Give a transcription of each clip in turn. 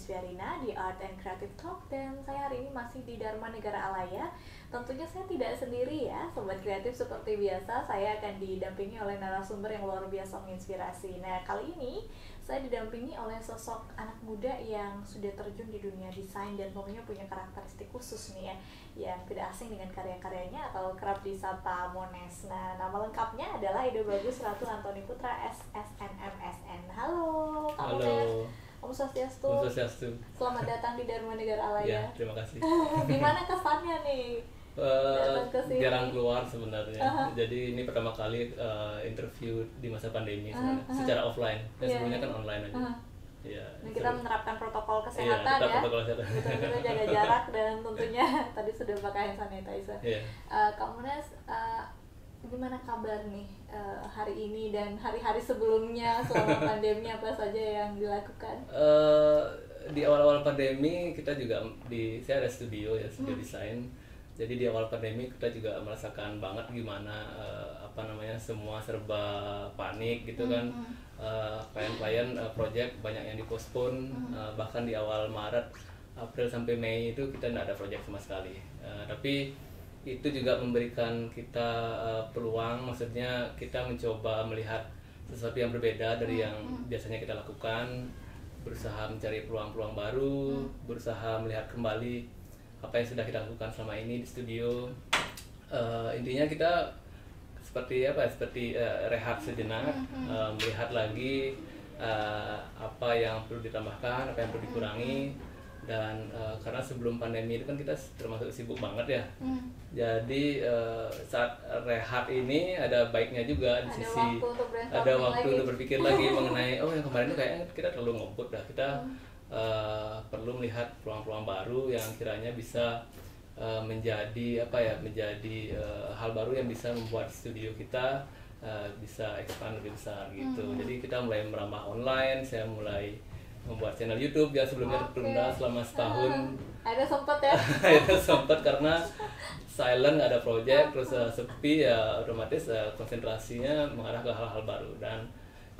Isfiarina di Art and Creative Talk, dan saya hari ini masih di Dharma Negara Alaya. Tentunya saya tidak sendiri ya, Sobat Kreatif. Seperti biasa, saya akan didampingi oleh narasumber yang luar biasa menginspirasi. Nah, kali ini saya didampingi oleh sosok anak muda yang sudah terjun di dunia desain dan tentunya punya karakteristik khusus nih ya, yang tidak asing dengan karya-karyanya atau kerap disapa Mones. Nah, nama lengkapnya adalah Ide Bagus Ratu Antoni Putra SSNMSN. Halo, Kak Halo. Mones. Om Swastiastu. Om Swastiastu. Selamat datang di Dharma Negara Alaya. Ya, terima kasih. Gimana kesannya nih? Datang ke sini? Jarang keluar sebenarnya. Jadi ini pertama kali interview di masa pandemi sebenarnya, secara offline. Sebelumnya kan online aja. Ya, nah, kita menerapkan protokol kesehatan kita ya. protokol kesehatan. Betul-betul jaga jarak dan tentunya tadi sudah pakai hand sanitizer. Kak Mones, gimana kabar nih hari ini dan hari-hari sebelumnya selama pandemi, apa saja yang dilakukan? Di awal-awal pandemi kita juga saya ada studio ya, studio desain. Jadi di awal pandemi kita juga merasakan banget gimana semua serba panik gitu kan. Klien-klien project banyak yang dipospon, bahkan di awal Maret, April sampai Mei itu kita tidak ada project sama sekali. Tapi itu juga memberikan kita peluang, maksudnya kita mencoba melihat sesuatu yang berbeda dari yang biasanya kita lakukan, berusaha mencari peluang-peluang baru, berusaha melihat kembali apa yang sudah kita lakukan selama ini di studio. Intinya kita seperti rehat sejenak, melihat lagi apa yang perlu ditambahkan, apa yang perlu dikurangi. Dan karena sebelum pandemi itu kan kita termasuk sibuk banget ya. Jadi saat rehat ini ada baiknya juga di sisi ada waktu untuk berpikir lagi mengenai yang kemarin itu kayaknya kita terlalu ngebut dah. Kita perlu melihat peluang-peluang baru yang kiranya bisa menjadi hal baru yang bisa membuat studio kita bisa expand lebih besar gitu. Jadi kita mulai merambah online, saya mulai membuat channel YouTube yang sebelumnya tertunda selama setahun. Ada sempat ya? Ada sempat karena silent, nggak ada project, terus sepi ya, otomatis konsentrasinya mengarah ke hal-hal baru. Dan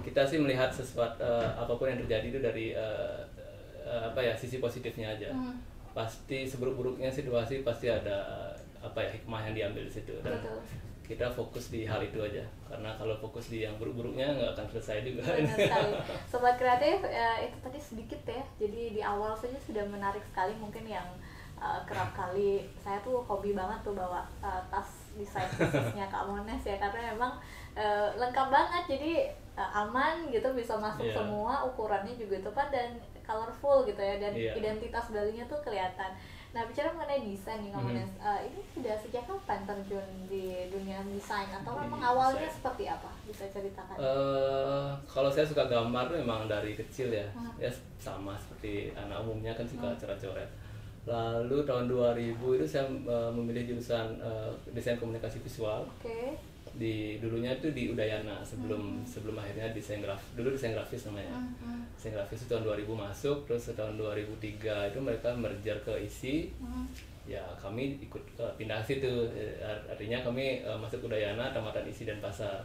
kita sih melihat sesuatu apapun yang terjadi itu dari sisi positifnya aja. Pasti seburuk-buruknya situasi pasti ada hikmah yang diambil di situ. Dan kita fokus di hal itu aja, karena kalau fokus di yang buruk-buruknya nggak akan selesai juga. Benar sekali. Sobat Kreatif, itu tadi sedikit ya, jadi di awal saja sudah menarik sekali. Mungkin yang kerap kali saya tuh hobi banget tuh bawa tas desain khususnya Kak Mones ya, karena memang lengkap banget, jadi aman gitu, bisa masuk semua, ukurannya juga tepat dan colorful gitu ya, dan identitas Balinya tuh kelihatan. Nah, bicara mengenai desain nih Kak Mones, ini sudah sejak kapan terjun di dunia desain atau memang awalnya seperti apa? Bisa ceritakan? Kalau saya suka gambar tuh memang dari kecil ya, ya sama seperti anak umumnya kan suka coret-coret. Lalu tahun 2000 itu saya memilih jurusan desain komunikasi visual. Dulunya itu di Udayana sebelum akhirnya desain grafis namanya. Desain grafis itu tahun 2000 masuk, terus tahun 2003 itu mereka merger ke ISI. Ya kami ikut pindah ke situ. Artinya kami masuk Udayana, tamatan ISI Denpasar.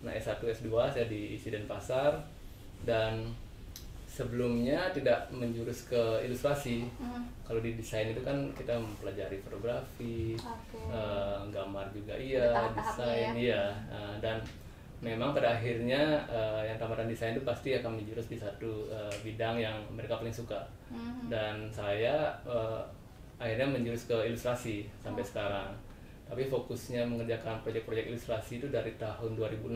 Nah, S1 S2 saya di ISI Denpasar, dan sebelumnya tidak menjurus ke ilustrasi. Kalau di desain itu kan kita mempelajari fotografi, gambar juga desain dan memang pada akhirnya yang tamatan desain itu pasti akan menjurus di satu bidang yang mereka paling suka. Dan saya akhirnya menjurus ke ilustrasi sampai sekarang. Tapi fokusnya mengerjakan proyek-proyek ilustrasi itu dari tahun 2006.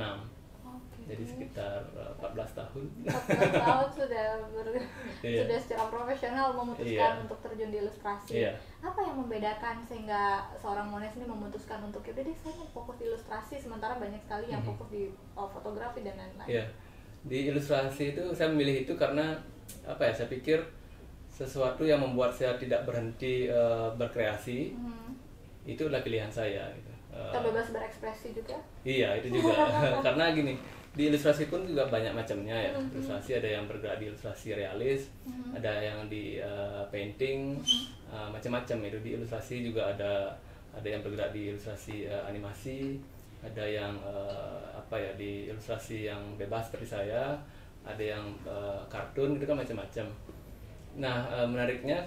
Jadi sekitar 14 tahun. 14 tahun sudah sudah secara profesional memutuskan untuk terjun di ilustrasi. Apa yang membedakan sehingga seorang Mones ini memutuskan untuk udah deh saya fokus di ilustrasi, sementara banyak sekali yang fokus di fotografi dan lain-lain? Di ilustrasi itu saya memilih itu karena saya pikir sesuatu yang membuat saya tidak berhenti berkreasi. Itu adalah pilihan saya gitu. Terbebas berekspresi juga? Iya, itu juga. Karena gini, di ilustrasi pun juga banyak macamnya ya. Ilustrasi ada yang bergerak di ilustrasi realis, ada yang di painting, macam-macam itu. Di ilustrasi juga ada yang bergerak di ilustrasi animasi, ada yang di ilustrasi yang bebas seperti saya, ada yang kartun, itu kan macam-macam. Nah, menariknya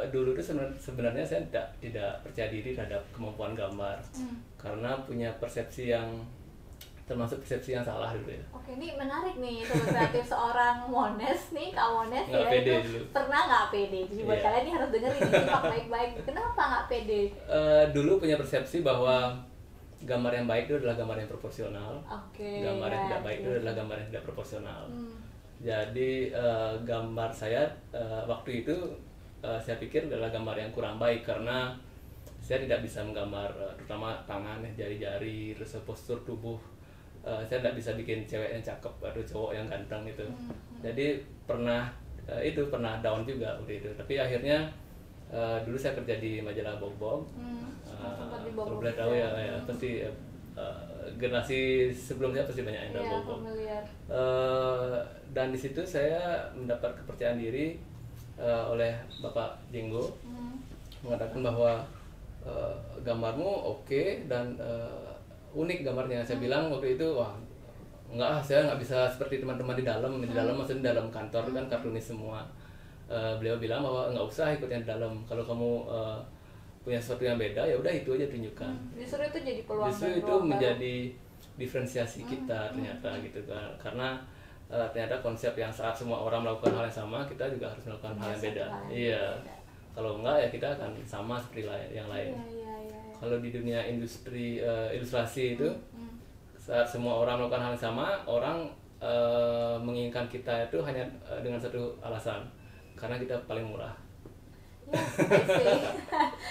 dulu tuh sebenarnya saya tidak percaya diri terhadap kemampuan gambar, karena punya persepsi yang termasuk persepsi yang salah dulu ya. Oke, ini menarik nih sobat kreatif, seorang Mones nih, Kak Mones Nggak ya, pede itu dulu. pernah nggak pede. Jadi buat Iya. kalian nih harus dengerin ini, simak baik-baik. Kenapa nggak pede? Dulu punya persepsi bahwa gambar yang baik itu adalah gambar yang proporsional. Oke. Gambar yang ya, tidak baik oke. itu adalah gambar yang tidak proporsional. Hmm. Jadi gambar saya waktu itu saya pikir adalah gambar yang kurang baik karena saya tidak bisa menggambar terutama tangan, jari-jari, terus postur tubuh. Saya tidak bisa bikin cewek yang cakep atau cowok yang ganteng gitu. Jadi pernah pernah down juga waktu itu. Tapi akhirnya dulu saya kerja di majalah Bob. Sempat di Kalau Bob boleh tahu ya, pasti generasi sebelum saya pasti banyak yang tahu Iya, Bob. familiar. Dan di situ saya mendapat kepercayaan diri oleh Bapak Jenggo, mengatakan bahwa gambarmu oke dan unik gambarnya. Saya bilang waktu itu, wah enggak ah, saya nggak bisa seperti teman-teman di dalam maksudnya dalam kantor kan kartunis semua. Beliau bilang bahwa nggak usah ikut yang di dalam, kalau kamu punya sesuatu yang beda ya udah itu aja tunjukkan. Justru itu jadi peluang. Justru dan itu ruang baru. menjadi diferensiasi kita ternyata gitu kan, karena ternyata konsep yang saat semua orang melakukan hal yang sama, kita juga harus melakukan hal yang beda. Iya, kalau enggak ya kita akan sama seperti yang lain. Iya. Kalau di dunia industri ilustrasi itu saat semua orang melakukan hal yang sama, orang menginginkan kita itu hanya dengan satu alasan, karena kita paling murah. Yes, I see.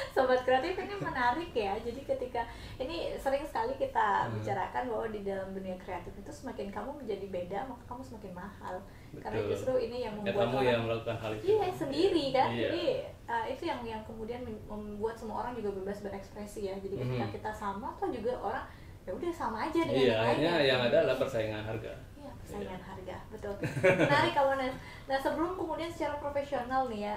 Sobat kreatif, ini menarik ya. Jadi ketika ini sering sekali kita bicarakan bahwa di dalam dunia kreatif itu semakin kamu menjadi beda, maka kamu semakin mahal. Karena Betul. justru ini yang Ya, membuat kamu orang yang melakukan hal itu. iya sendiri kan. Iya. Jadi itu yang kemudian membuat semua orang juga bebas berekspresi ya. Jadi ketika kita sama, toh juga orang ya udah sama aja dengan Iya, yang akhirnya lain. yang ada adalah persaingan harga. Iya, persaingan harga, betul. Menarik kamu. Nah, sebelum kemudian secara profesional nih ya,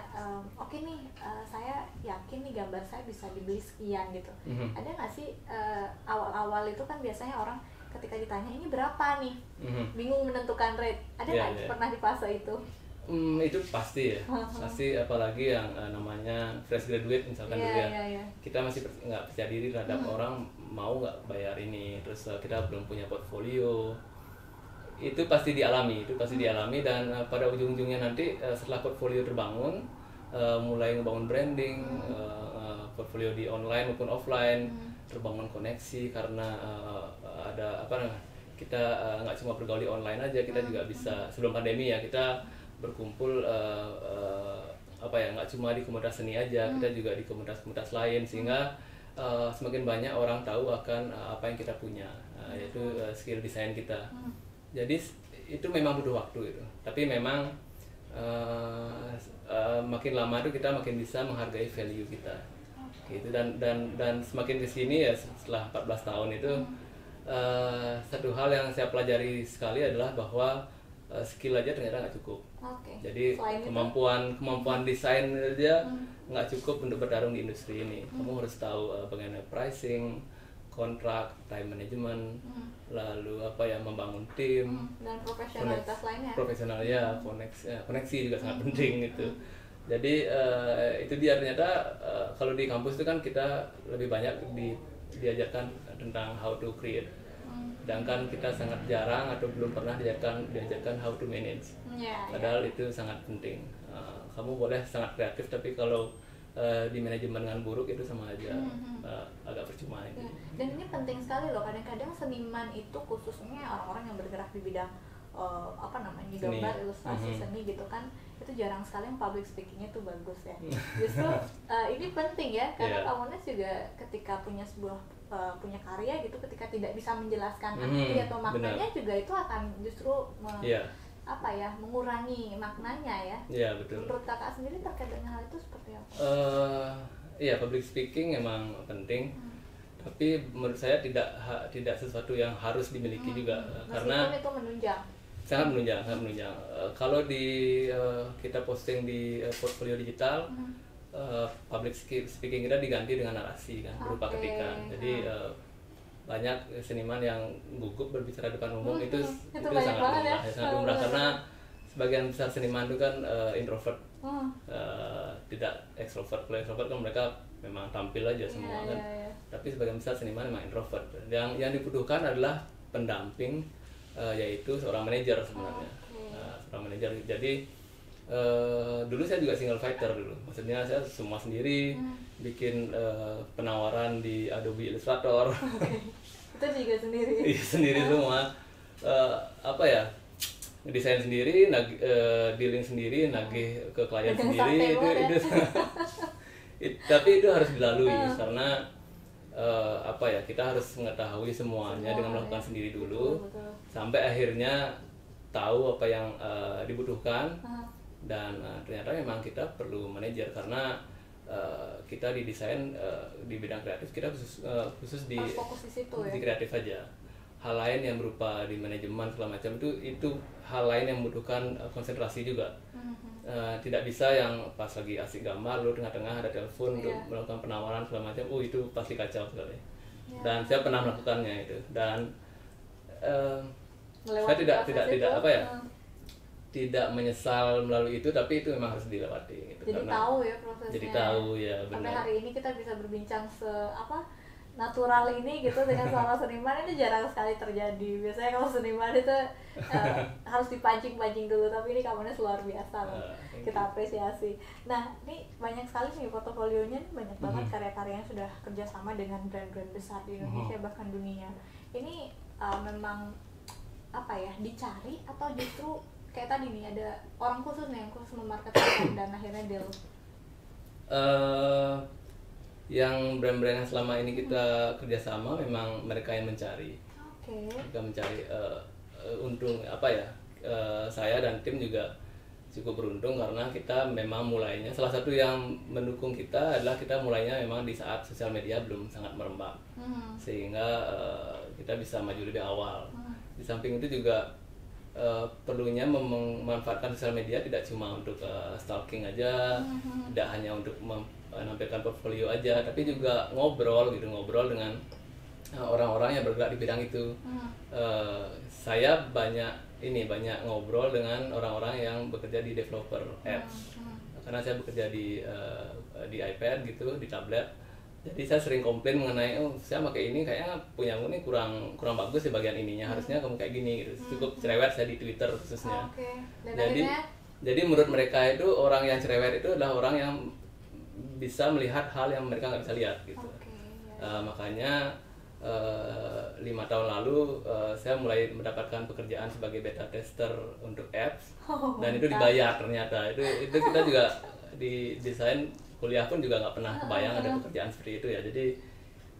oke nih, saya yakin nih gambar saya bisa dibeli sekian gitu. Ada nggak sih awal-awal itu kan biasanya orang ketika ditanya ini berapa nih, bingung menentukan rate. Ada nggak pernah di fase itu? Itu pasti ya, pasti apalagi yang namanya fresh graduate misalkan dulu ya. Kita masih nggak percaya diri terhadap orang mau nggak bayar ini, terus kita belum punya portfolio. Itu pasti dialami dan pada ujung-ujungnya nanti setelah portfolio terbangun, mulai ngebangun branding, portfolio di online maupun offline, terbangun koneksi karena ada apa namanya, kita nggak cuma bergaul di online aja, kita juga bisa sebelum pandemi ya kita berkumpul nggak cuma di komunitas seni aja, kita juga di komunitas-komunitas lain sehingga semakin banyak orang tahu akan apa yang kita punya, yaitu skill desain kita. Jadi itu memang butuh waktu itu, tapi memang makin lama tuh kita makin bisa menghargai value kita, gitu. Dan semakin kesini ya setelah 14 tahun itu satu hal yang saya pelajari sekali adalah bahwa skill aja ternyata nggak cukup. Jadi kemampuan desain aja nggak cukup untuk bertarung di industri ini. Kamu harus tahu bagaimana pricing, kontrak, time management, lalu membangun tim, dan profesionalitas lainnya. Profesional ya, koneksi juga sangat penting gitu. Jadi itu dia ternyata kalau di kampus itu kan kita lebih banyak diajarkan tentang how to create, sedangkan kita sangat jarang atau belum pernah diajarkan how to manage. Padahal itu sangat penting. Kamu boleh sangat kreatif tapi kalau di manajemen dengan buruk itu sama aja, agak percuma itu. Dan ini penting sekali loh, kadang-kadang seniman itu khususnya orang-orang yang bergerak di bidang gambar, ilustrasi, seni gitu kan, itu jarang sekali yang public speakingnya tuh bagus ya. Justru ini penting ya, karena kamu juga ketika punya punya karya gitu, ketika tidak bisa menjelaskan arti atau maknanya juga itu akan justru mengurangi maknanya ya. Iya, betul. Menurut kakak sendiri terkait dengan hal itu seperti apa? Iya, public speaking emang penting, tapi menurut saya tidak sesuatu yang harus dimiliki juga, karena itu menunjang. Sangat menunjang. Kalau kita posting di portfolio digital, public speaking kita diganti dengan narasi kan, berupa ketikan. Jadi banyak seniman yang gugup berbicara depan umum, itu sangat lumrah karena sebagian besar seniman itu kan introvert, Tidak ekstrovert. Kalau ekstrovert kan mereka memang tampil aja semua kan. Tapi sebagian besar seniman memang introvert. Yang dibutuhkan adalah pendamping, yaitu seorang manajer sebenarnya. Seorang manajer. Jadi dulu saya juga single fighter dulu. Maksudnya saya semua sendiri, bikin penawaran di Adobe Illustrator. Itu juga sendiri. Iya, sendiri semua. Apa ya? Desain sendiri, dealing sendiri, nagih ke klien sendiri. Itu tapi itu harus dilalui karena apa ya, kita harus mengetahui semuanya dengan melakukan sendiri dulu. Sampai akhirnya tahu apa yang dibutuhkan. Dan ternyata memang kita perlu manajer karena kita di desain, di bidang kreatif kita khusus di kreatif aja. Hal lain yang berupa di manajemen segala macam itu hal lain yang membutuhkan konsentrasi juga. Tidak bisa yang pas lagi asik gambar lalu tengah-tengah ada telepon untuk melakukan penawaran segala macam. Itu pasti kacau sekali. Dan saya pernah melakukannya itu. Dan saya tidak apa ya, tidak menyesal melalui itu, tapi itu memang harus dilewati gitu. Jadi tahu ya prosesnya. Jadi tahu ya, benar. Sampai hari ini kita bisa berbincang natural ini gitu dengan seorang seniman, itu jarang sekali terjadi. Biasanya kalau seniman itu harus dipancing-pancing dulu, tapi ini kamunya luar biasa loh. Kita apresiasi. Nah, ini banyak sekali nih portofolionya, banyak banget karya-karya yang sudah kerjasama dengan brand-brand besar di Indonesia bahkan dunia. Ini memang apa ya, dicari atau justru kayak tadi nih ada orang khusus nih yang khusus memarketkan dan akhirnya deal? Yang brand-brand yang selama ini kita kerjasama memang mereka yang mencari. Mereka mencari untung apa ya, saya dan tim juga cukup beruntung karena kita memang mulainya, salah satu yang mendukung kita adalah kita mulainya memang di saat sosial media belum sangat merembak, sehingga kita bisa maju lebih awal. Di samping itu juga perlunya memanfaatkan sosial media tidak cuma untuk stalking aja, tidak hanya untuk menampilkan portfolio aja, tapi juga ngobrol dengan orang-orang yang bergerak di bidang itu. Saya banyak ngobrol dengan orang-orang yang bekerja di developer apps, karena saya bekerja di iPad gitu, di tablet. Jadi saya sering komplain mengenai, saya pakai ini kayaknya punyamu ini kurang bagus di bagian ininya, harusnya kamu kayak gini gitu. Cukup cerewet saya di Twitter khususnya. Jadi menurut mereka itu orang yang cerewet itu adalah orang yang bisa melihat hal yang mereka nggak bisa lihat gitu. Makanya 5 tahun lalu saya mulai mendapatkan pekerjaan sebagai beta tester untuk apps, dan itu dibayar ternyata. Itu kita juga di desain kuliah pun juga nggak pernah kebayang ada pekerjaan seperti itu ya. Jadi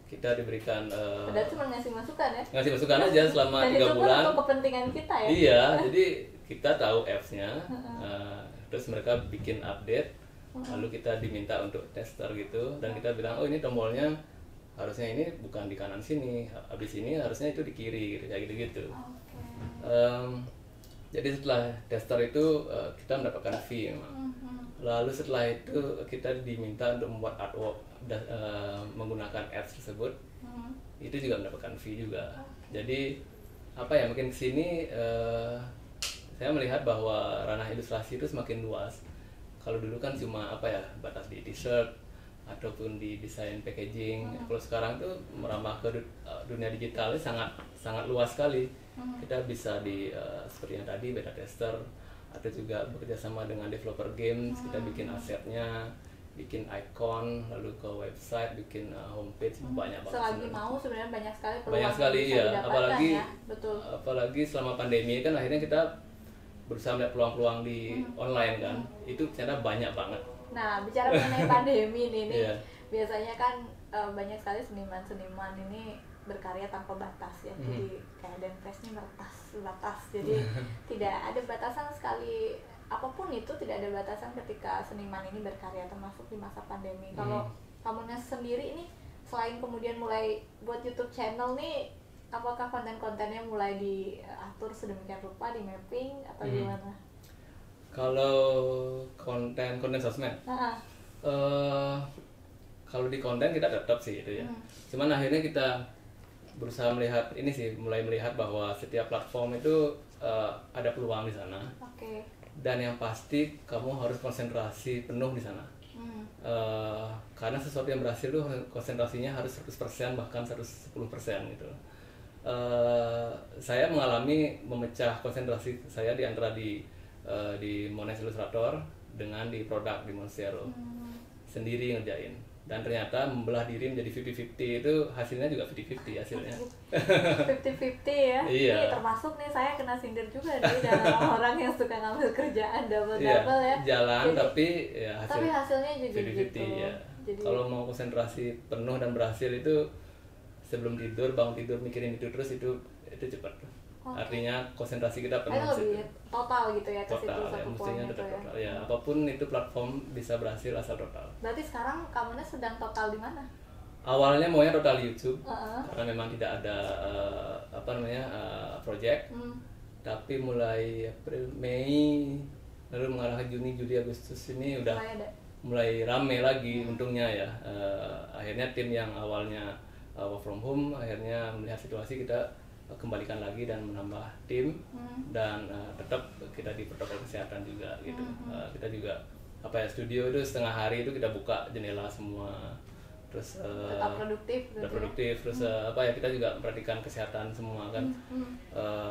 kita diberikan padahal cuma ngasih masukan ya, ngasih masukan aja selama 3 bulan. Dan itu pun untuk kepentingan kita ya. Iya, jadi kita tahu apps-nya, terus mereka bikin update, lalu kita diminta untuk tester gitu, dan kita bilang ini tombolnya harusnya ini bukan di kanan sini, habis ini harusnya itu di kiri gitu, kayak gitu-gitu. Jadi setelah tester itu kita mendapatkan fee memang. Lalu setelah itu kita diminta untuk membuat artwork menggunakan apps tersebut. Itu juga mendapatkan fee juga. Jadi apa ya, mungkin kesini saya melihat bahwa ranah ilustrasi itu semakin luas. Kalau dulu kan cuma apa ya, batas di t-shirt ataupun di desain packaging. Kalau sekarang tuh merambah ke dunia digital sangat luas sekali. Kita bisa di seperti yang tadi beta tester, atau juga bekerja sama dengan developer games. Kita bikin asetnya, bikin icon, lalu ke website, bikin homepage, banyak banget. Selagi mau sebenarnya banyak sekali peluang. Banyak sekali ya, apalagi ya. Betul. Apalagi selama pandemi kan akhirnya kita berusaha melihat peluang-peluang di online kan. Itu ternyata banyak banget. Nah, bicara mengenai pandemi ini biasanya kan banyak sekali seniman-seniman ini berkarya tanpa batas ya. Jadi kayak Denfest ini batas. Jadi tidak ada batasan sekali, apapun itu tidak ada batasan ketika seniman ini berkarya, termasuk di masa pandemi. Kalau kamunya sendiri ini selain kemudian mulai buat YouTube channel nih, apakah konten-kontennya mulai diatur sedemikian rupa, di mapping atau gimana? Kalau konten sosmed, kalau di konten kita tetap sih itu ya. Cuman akhirnya kita berusaha melihat ini sih, mulai melihat bahwa setiap platform itu ada peluang di sana. dan yang pasti kamu harus konsentrasi penuh di sana. Karena sesuatu yang berhasil tuh konsentrasinya harus 100% bahkan 110% gitu. Saya mengalami memecah konsentrasi saya di antara di Monash Illustrator dengan di produk di Monstero. Sendiri ngerjain, dan ternyata membelah diri menjadi 50-50 itu hasilnya juga 50-50 hasilnya. 50-50 ya. Iya. Ini termasuk nih saya kena sindir juga nih dalam orang yang suka ngambil kerjaan double-double ya. Jalan. Jadi, tapi ya hasilnya juga 50-50 gitu. Ya. Jadi, kalau mau konsentrasi penuh dan berhasil itu sebelum tidur, bangun tidur mikirin itu terus itu cepat. Artinya konsentrasi kita penuh. Itu lebih total gitu ya ke situ ya, satu mestinya poin itu total. Ya, apapun itu platform bisa berhasil asal total. Berarti sekarang kamu sedang total di mana? Awalnya maunya total YouTube, karena memang tidak ada project. Tapi mulai April, Mei, lalu mengarah ke Juni, Juli, Agustus ini udah mulai rame lagi untungnya ya. Akhirnya tim yang awalnya work from home akhirnya melihat situasi, kita kembalikan lagi dan menambah tim, dan tetap kita di protokol kesehatan juga gitu. Kita juga studio itu setengah hari itu kita buka jendela semua, terus tetap produktif gitu, terus kita juga memperhatikan kesehatan semua kan.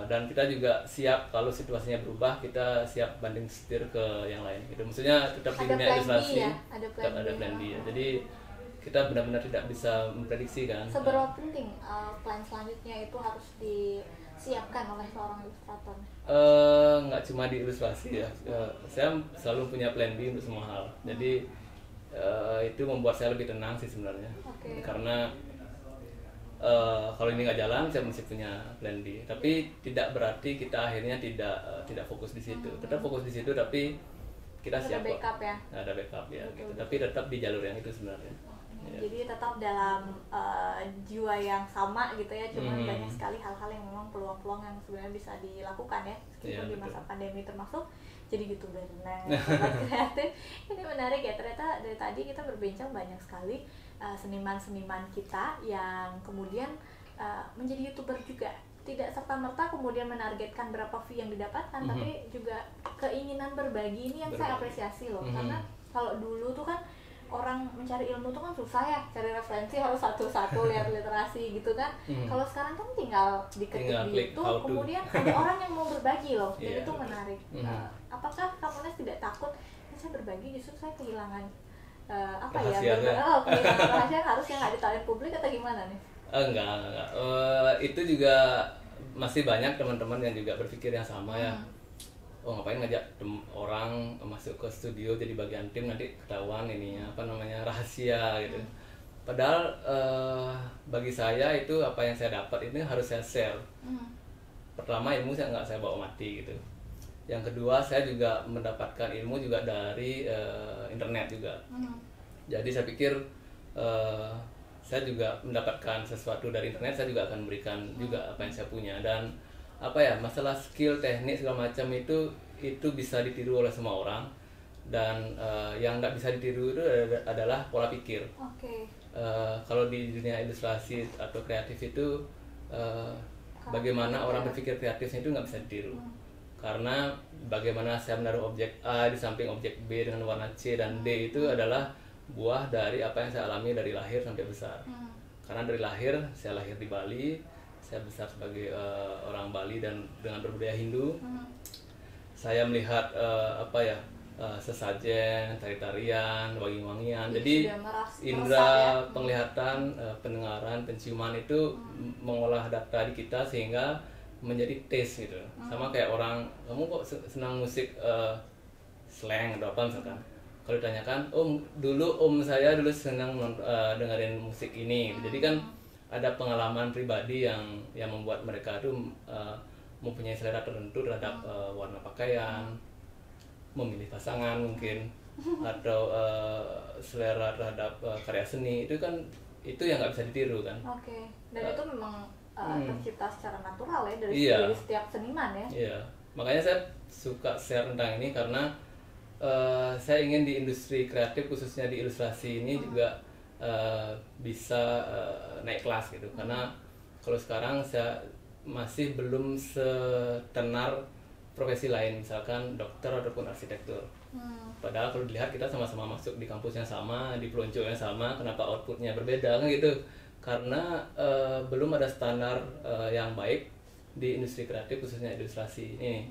Dan kita juga siap kalau situasinya berubah, kita siap banding setir ke yang lain gitu. Maksudnya tetap di dunia ilustrasi tetap ada plan B ya. Jadi kita benar-benar tidak bisa memprediksi kan. Seberapa penting plan selanjutnya itu harus disiapkan oleh seorang ilustrator? Nggak cuma di ilustrasi ya. Saya selalu punya plan B untuk semua hal. Jadi itu membuat saya lebih tenang sih sebenarnya. Karena kalau ini nggak jalan, saya masih punya plan B. Tapi tidak berarti kita akhirnya tidak fokus di situ. Tetap fokus di situ, tapi kita siap ada backup ya. Ada backup ya. Gitu. Tapi tetap di jalur yang itu sebenarnya. Jadi tetap dalam jiwa yang sama gitu ya, cuman banyak sekali hal-hal yang memang peluang-peluang yang sebenarnya bisa dilakukan ya, meskipun di masa pandemi, termasuk jadi YouTuber. Nah, kreatif ini menarik ya, ternyata dari tadi kita berbincang banyak sekali seniman-seniman kita yang kemudian menjadi YouTuber juga. Tidak serta-merta kemudian menargetkan berapa view yang didapatkan, tapi juga keinginan berbagi ini yang saya apresiasi loh. Karena kalau dulu tuh kan orang mencari ilmu tuh kan susah ya, cari referensi harus satu-satu, lihat literasi gitu kan. Kalau sekarang kan tinggal diketik di YouTube, kemudian ada orang yang mau berbagi loh, dan itu menarik. Apakah kamu tidak takut saya berbagi justru saya kehilangan kehilangan rahasia yang harusnya nggak ditawarin publik atau gimana nih? Enggak. Itu juga masih banyak teman-teman yang juga berpikir yang sama ya. Ngapain ngajak orang masuk ke studio jadi bagian tim, nanti ketahuan ininya rahasia gitu. Padahal bagi saya itu apa yang saya dapat ini harus saya share. Pertama, ilmu nggak saya bawa mati gitu. Yang kedua, saya juga mendapatkan ilmu juga dari internet juga. Jadi saya pikir saya juga mendapatkan sesuatu dari internet, saya juga akan memberikan juga apa yang saya punya. Dan masalah skill, teknik segala macam itu bisa ditiru oleh semua orang, dan yang nggak bisa ditiru itu adalah pola pikir. Kalau di dunia ilustrasi atau kreatif itu bagaimana orang berpikir kreatifnya itu nggak bisa ditiru. Karena bagaimana saya menaruh objek A di samping objek B dengan warna C dan D itu adalah buah dari apa yang saya alami dari lahir sampai besar. Karena dari lahir, saya lahir di Bali, saya besar sebagai orang Bali dan dengan berbudaya Hindu. Saya melihat sesajen, tari-tarian, wangi-wangian. Jadi indera penglihatan, pendengaran, penciuman itu mengolah data di kita sehingga menjadi taste gitu. Sama kayak orang, kamu kok senang musik slang atau apa misalkan. Kalau ditanyakan, om saya dulu senang dengerin musik ini. Jadi kan ada pengalaman pribadi yang membuat mereka tuh mempunyai selera tertentu terhadap warna pakaian, memilih pasangan mungkin, atau selera terhadap karya seni. Itu kan yang nggak bisa ditiru kan. Dan itu memang tercipta secara natural ya dari setiap seniman ya. Iya, makanya saya suka share tentang ini karena saya ingin di industri kreatif khususnya di ilustrasi ini juga bisa naik kelas gitu. Karena kalau sekarang saya masih belum setenar profesi lain, misalkan dokter ataupun arsitektur. Padahal kalau dilihat kita sama-sama masuk di kampus yang sama, di peluncu yang sama, kenapa outputnya berbeda kan gitu? Karena belum ada standar yang baik di industri kreatif, khususnya ilustrasi ini.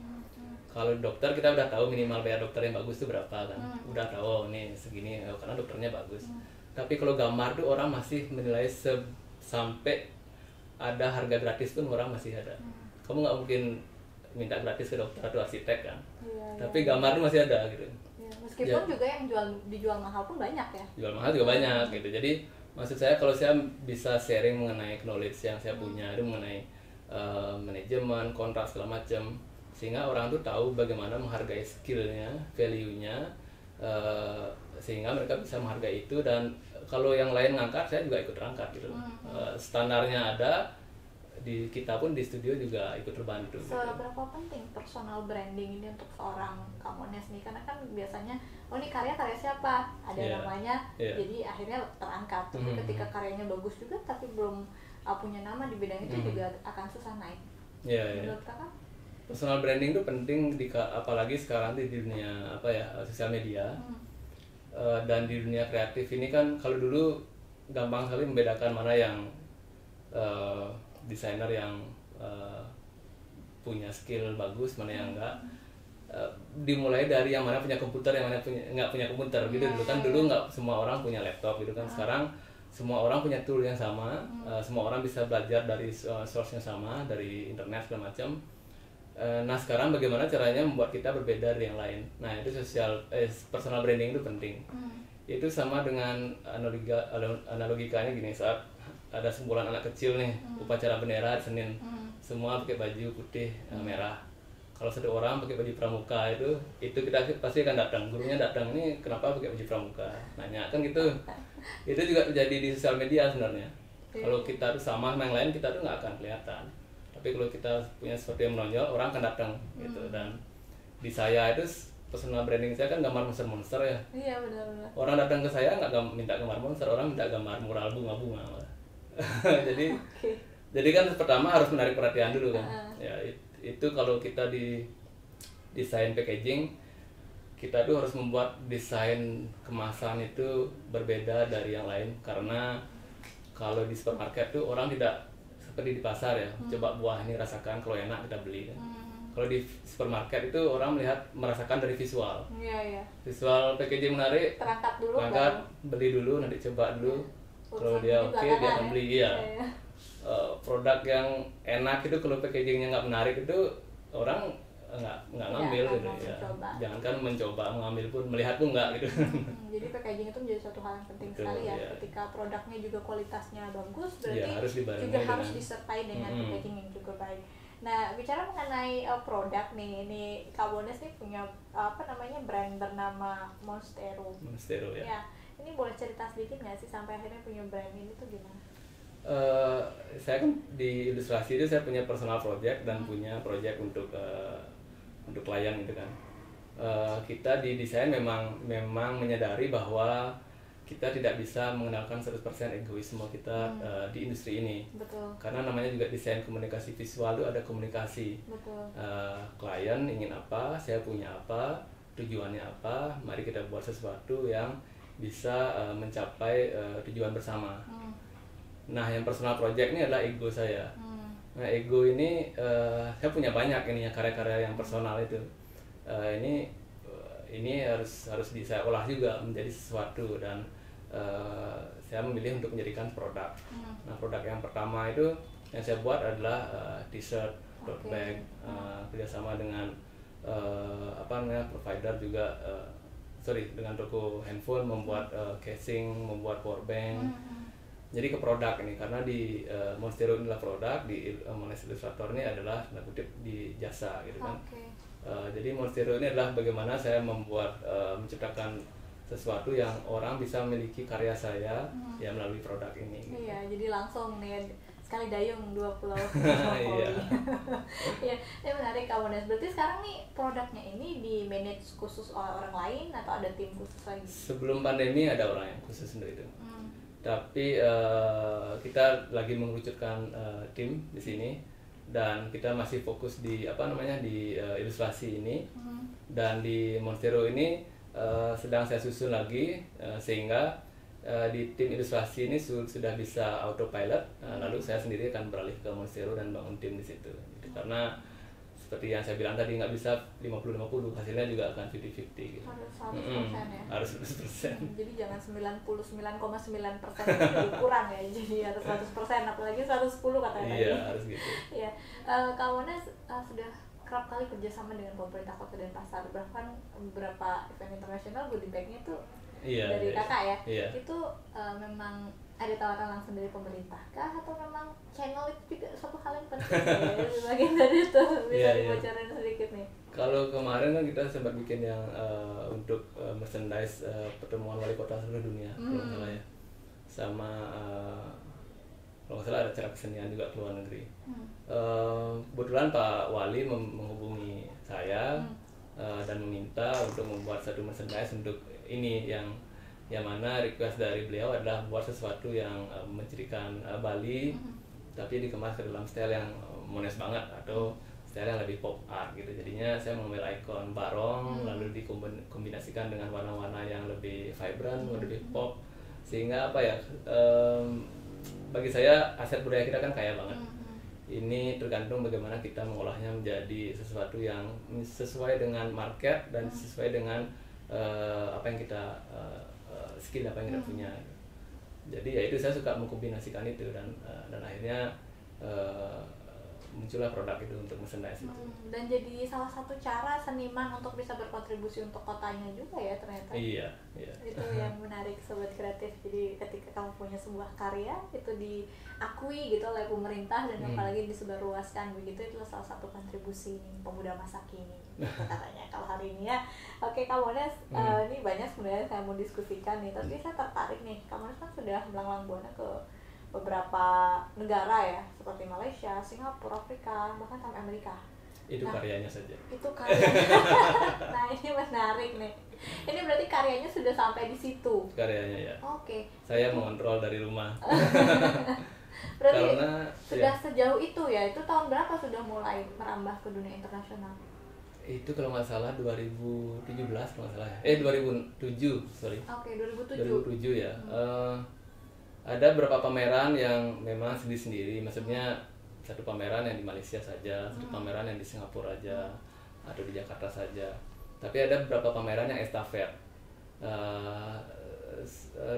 Kalau dokter kita udah tahu minimal bayar dokter yang bagus itu berapa kan, udah tahu oh, nih segini karena dokternya bagus. Tapi kalau gambar tuh orang masih menilai sampai ada harga gratis pun orang masih ada. Kamu nggak mungkin minta gratis ke dokter atau arsitek kan, tapi gambar tuh masih ada gitu. Meskipun juga yang dijual mahal pun banyak ya. Jual mahal juga banyak gitu. Jadi maksud saya kalau saya bisa sharing mengenai knowledge yang saya punya itu mengenai manajemen, kontrak segala macam, sehingga orang tuh tahu bagaimana menghargai skillnya, value-nya, sehingga mereka bisa menghargai itu. Dan kalau yang lain ngangkat, saya juga ikut terangkat gitu. Standarnya ada, di kita pun di studio juga ikut terbantu. Seberapa penting personal branding ini untuk seorang Kamones nih? Karena kan biasanya, oh ini karya siapa? Ada namanya, jadi akhirnya terangkat. Tapi ketika karyanya bagus juga, tapi belum punya nama di bidang itu juga akan susah naik. Menurut kakak? Personal branding itu penting, apalagi sekarang di dunia sosial media. Dan di dunia kreatif ini kan, kalau dulu gampang sekali membedakan mana yang desainer yang punya skill bagus, mana yang enggak. Dimulai dari yang mana punya komputer, yang mana nggak punya komputer gitu. Dulu kan nggak semua orang punya laptop gitu kan. Sekarang semua orang punya tool yang sama, semua orang bisa belajar dari source yang sama, dari internet segala macam. Nah sekarang bagaimana caranya membuat kita berbeda dari yang lain. Nah itu personal branding itu penting. Itu sama dengan analogikanya gini, saat ada sekumpulan anak kecil nih, upacara bendera Senin, semua pakai baju putih merah. Kalau satu orang pakai baju pramuka itu kita pasti akan datang, gurunya datang, ini kenapa pakai baju pramuka, nanya kan gitu. Itu juga terjadi di sosial media sebenarnya. Kalau kita tuh sama yang lain, kita tuh nggak akan kelihatan. Tapi kalau kita punya sesuatu yang menonjol, orang akan datang gitu. Dan di saya itu personal branding saya kan gambar monster ya. Iya benar-benar. Orang datang ke saya nggak minta gambar monster, orang minta gambar mural bunga-bunga. jadi kan pertama harus menarik perhatian dulu kan. Ya itu kalau kita di desain packaging, kita tuh harus membuat desain kemasan itu berbeda dari yang lain. Karena kalau di supermarket tuh orang tidak seperti di pasar ya, coba buah ini rasakan, kalau enak kita beli kan. Kalau di supermarket itu orang merasakan dari visual. Visual packaging menarik, terangkat dulu, beli dulu, nanti coba dulu. Kalau dia oke, dia akan beli. Produk yang enak itu kalau packagingnya nggak menarik itu orang nggak ngambil gitu ya. Jangankan mencoba, mengambil pun, melihat pun nggak gitu. Jadi packaging itu menjadi suatu hal yang penting sekali ya. Ketika produknya juga kualitasnya bagus, berarti juga harus disertai dengan packaging yang juga baik. Nah, bicara mengenai produk nih, ini Kamones nih punya brand bernama Monstero. Monstero ya. Ini boleh cerita sedikit nggak sih sampai akhirnya punya brand ini tuh gimana? Saya kan di ilustrasi itu saya punya personal project dan punya project untuk klien gitu kan. Kita di desain memang menyadari bahwa kita tidak bisa mengenalkan 100% egoisme kita di industri ini. Betul. Karena namanya juga desain komunikasi visual itu ada komunikasi. Betul. Klien ingin apa, saya punya apa, tujuannya apa, mari kita buat sesuatu yang bisa mencapai tujuan bersama. Nah, yang personal project ini adalah ego saya. Nah, ego ini saya punya banyak ini ya, karya-karya yang personal itu. Ini harus saya olah juga menjadi sesuatu, dan saya memilih untuk menjadikan produk. Nah, produk yang pertama itu yang saya buat adalah t-shirt, tote bag, kerjasama dengan provider juga. Dengan toko handphone membuat casing, membuat power bank. Jadi ke produk ini, karena di Monstero inilah produk, di Mones Illustrator ini adalah tanda kutip di jasa gitu kan. Jadi Monstero ini adalah bagaimana saya menciptakan sesuatu yang orang bisa memiliki karya saya ya melalui produk ini. Gitu. Iya, jadi langsung nih sekali dayung dua pulau. Iya. Ya, ini menarik Kamones. Berarti sekarang nih produknya ini di manage khusus oleh orang lain atau ada tim khusus lagi? Sebelum pandemi ada orang yang khusus untuk itu. Tapi kita lagi mengerucutkan tim di sini. dan kita masih fokus di apa namanya di ilustrasi ini. Dan di Monstero ini sedang saya susun lagi sehingga di tim ilustrasi ini sudah bisa autopilot. Lalu saya sendiri akan beralih ke Monstero dan bangun tim di situ. Jadi, karena seperti yang saya bilang tadi nggak bisa 50-50, hasilnya juga akan 50-50 gitu. Harus 100% ya. Harus 100%. Jadi jangan 99,9% jadi kurang ya, jadi harus 100%, apalagi 110 katanya tadi. Iya, harus gitu. Iya. Kak Mones sudah kerap kali kerjasama dengan pemerintah Kota Denpasar, bahkan beberapa event internasional goodie bag-nya tuh dari kakak ya. Iya. Itu memang ada tawaran langsung dari pemerintah kah, atau memang channel itu juga suatu hal yang penting ya, bagian dari itu bisa dibocorin sedikit nih? Kalau kemarin kan kita sempat bikin yang untuk merchandise pertemuan wali kota seluruh dunia kalau nggak salah ya, sama kalau nggak salah ada acara kesenian juga ke luar negeri. Kebetulan Pak Wali menghubungi saya dan meminta untuk membuat satu merchandise untuk ini yang mana request dari beliau adalah buat sesuatu yang mencirikan Bali tapi dikemas ke dalam style yang Mones banget atau style yang lebih pop art gitu. Jadinya saya mengambil ikon barong lalu dikombinasikan dengan warna-warna yang lebih vibrant, lebih pop, sehingga apa ya, bagi saya aset budaya kita kan kaya banget. Ini tergantung bagaimana kita mengolahnya menjadi sesuatu yang sesuai dengan market dan sesuai dengan apa yang kita skill apa yang kita punya. Jadi ya itu saya suka mengkombinasikan itu dan akhirnya muncullah produk itu untuk merchandise itu. Dan jadi salah satu cara seniman untuk bisa berkontribusi untuk kotanya juga ya ternyata. Iya. Itu yang menarik Sobat Kreatif. Jadi ketika kamu punya sebuah karya itu diakui gitu oleh pemerintah dan apalagi disebarluaskan begitu, itu salah satu kontribusi pemuda masa kini gitu katanya kalau hari ini ya. Oke Kak Mones, ini banyak sebenarnya saya mau diskusikan nih, tapi saya tertarik nih. Kak Mones kan sudah melanglang buana ke beberapa negara ya, seperti Malaysia, Singapura, Afrika, bahkan sampai Amerika. Itu karyanya saja. Itu karyanya. Nah ini menarik nih. Ini berarti karyanya sudah sampai di situ. Karyanya ya. Oke. Saya mengontrol dari rumah. Berarti karena sudah sejauh itu ya. Itu tahun berapa sudah mulai merambah ke dunia internasional? Itu kalau nggak salah 2017 kalau nggak salah ya. 2007 sorry. Oke, 2007 ya. Ada beberapa pameran yang memang sendiri-sendiri, maksudnya satu pameran yang di Malaysia saja, satu pameran yang di Singapura aja, atau di Jakarta saja. Tapi ada beberapa pameran yang estafet.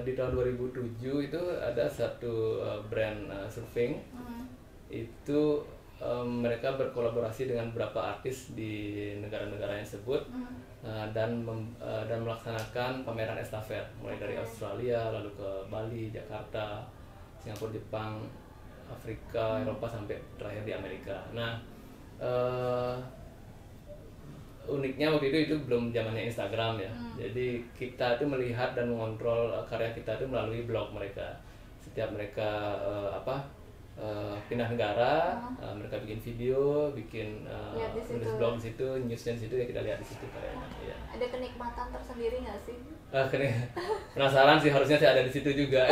Di tahun 2007 itu ada satu brand surfing, itu mereka berkolaborasi dengan beberapa artis di negara-negara yang tersebut dan melaksanakan pameran estafet mulai dari Australia lalu ke Bali, Jakarta, Singapura, Jepang, Afrika, Eropa sampai terakhir di Amerika. Nah, uniknya waktu itu belum zamannya Instagram ya. Jadi kita itu melihat dan mengontrol karya kita itu melalui blog mereka. Setiap mereka pindah negara, mereka bikin video, bikin nulis blog di situ, newsnya di situ, ya kita lihat di situ karyanya. Ya. Ada kenikmatan tersendiri nggak sih? Penasaran sih, harusnya saya ada di situ juga.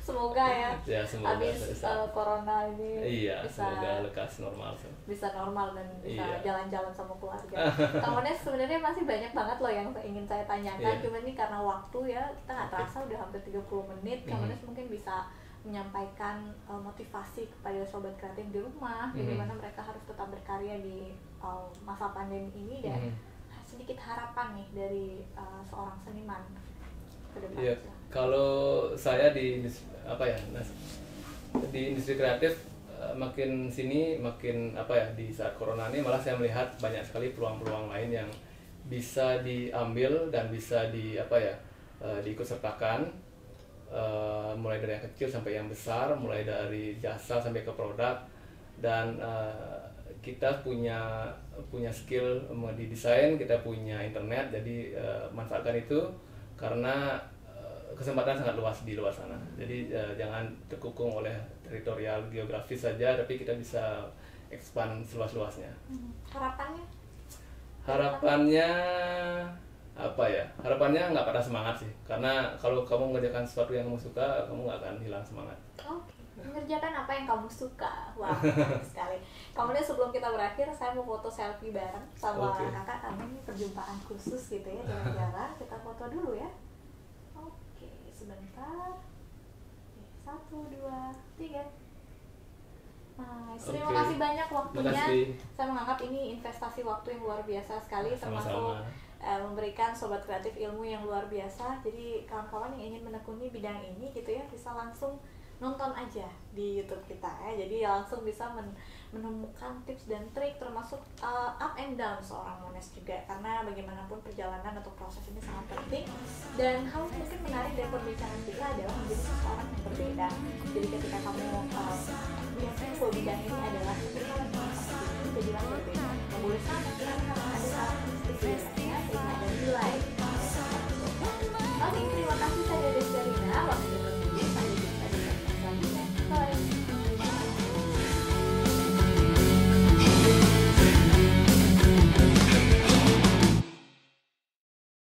Semoga ya. Ya semoga. Habis corona ini bisa semoga lekas normal. Bisa normal dan bisa jalan-jalan sama keluarga. Kamunya sebenarnya masih banyak banget loh yang ingin saya tanyakan, cuman ini karena waktu ya kita nggak terasa udah hampir 30 menit. Kamunya mungkin bisa menyampaikan motivasi kepada sobat kreatif di rumah, bagaimana mereka harus tetap berkarya di masa pandemi ini, dan sedikit harapan nih dari seorang seniman ke depan. Iya, kalau saya di industri kreatif makin sini makin di saat corona ini malah saya melihat banyak sekali peluang-peluang lain yang bisa diambil dan bisa diikutsertakan. Mulai dari yang kecil sampai yang besar, mulai dari jasa sampai ke produk, dan kita punya skill di desain, kita punya internet, jadi manfaatkan itu karena kesempatan sangat luas di luar sana. Jadi jangan terkukung oleh teritorial geografis saja, tapi kita bisa expand seluas-luasnya. Harapannya harapannya nggak patah semangat sih, karena kalau kamu mengerjakan sesuatu yang kamu suka, kamu nggak akan hilang semangat. Oke. mengerjakan apa yang kamu suka. Wah, menarik sekali. Kemudian sebelum kita berakhir, saya mau foto selfie bareng sama kakak, karena ini perjumpaan khusus gitu ya, jarang-jarang. Kita foto dulu ya. Oke, sebentar. Oke, 1, 2, 3. Nice. Terima kasih banyak waktunya. Saya menganggap ini investasi waktu yang luar biasa sekali, termasuk memberikan sobat kreatif ilmu yang luar biasa. Jadi kawan-kawan yang ingin menekuni bidang ini gitu ya, bisa langsung nonton aja di YouTube kita ya. Jadi langsung bisa menemukan tips dan trik, termasuk up and down seorang Mones juga, karena bagaimanapun perjalanan atau proses ini sangat penting. Dan hal yang mungkin menarik dari perbincangan kita adalah menjadi seseorang yang berbeda. Jadi ketika kamu biasanya bidang ini adalah